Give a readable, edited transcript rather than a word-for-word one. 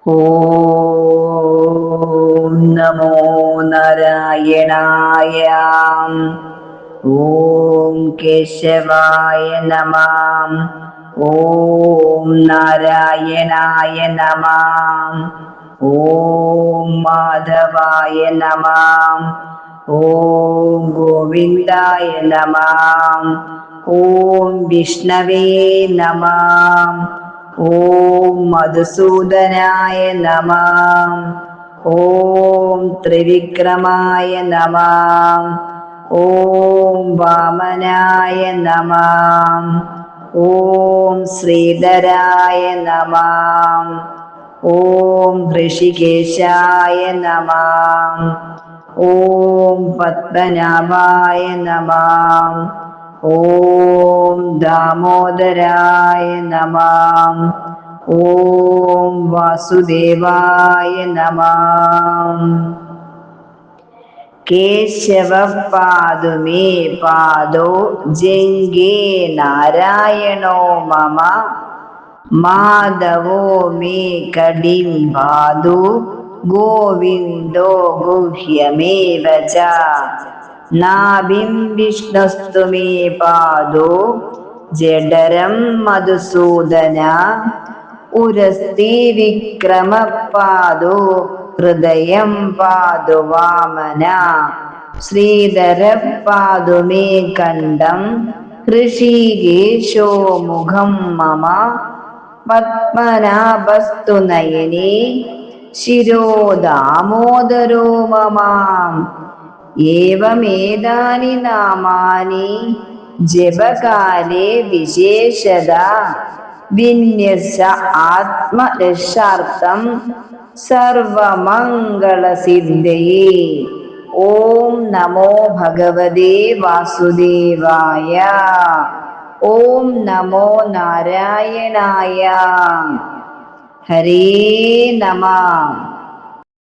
ഓം നമോ നാരായണായ. ഓം കേശവായ നമഃ. ഓം നാരായണായ നമഃ. ഓം മാധവായ നമഃ. ഓം ഗോവിന്ദായ നമഃ. ഓം വിഷ്ണവേ നമഃ. ഓം മധുസൂദനായ നമഃ. ഓം ത്രിവിക്രമായ നമഃ. ഓം വാമനായ നമഃ. ഓം ശ്രീധരായ നമഃ. ഓം ഹൃഷികേശായ നമഃ. ഓം പത്മനാഭായ നമഃ. ഓം ദാമോദരായ നമഃ. ഓം വാസുദേവായ നമഃ. കേശവ പാദുമേ പാദോ ജംഗേ നാരായണോ മമ. മാധവോ മേ കടിം പാദു ഗോവിന്ദോ ഗുഹ്യമേവ ച. നാഭിം വിഷ്ണുസ്തു മേ പാദോ ജഡരം മധുസൂദന. ഉരസ്തി വിക്രമ പാദോ ഹൃദയം പാദു വാമന. ശ്രീധര പാദു മേ കണ്ഠം ഹൃഷീകേശോ മുഖം മമ. പത്മനാഭസ്തു നയനേ ശിരോ ദാമോദരോ മമ. ഏവമേതാനി നാമാനി ജപകാലേ വിശേഷദാ വിന്യസ്യ ആത്മരക്ഷാർത്ഥം സർവമംഗളസിദ്ധയേ. ഓം നമോ ഭഗവതേ വാസുദേവായ. ഓം നമോ നാരായണായ. ഹരേ നമഃ.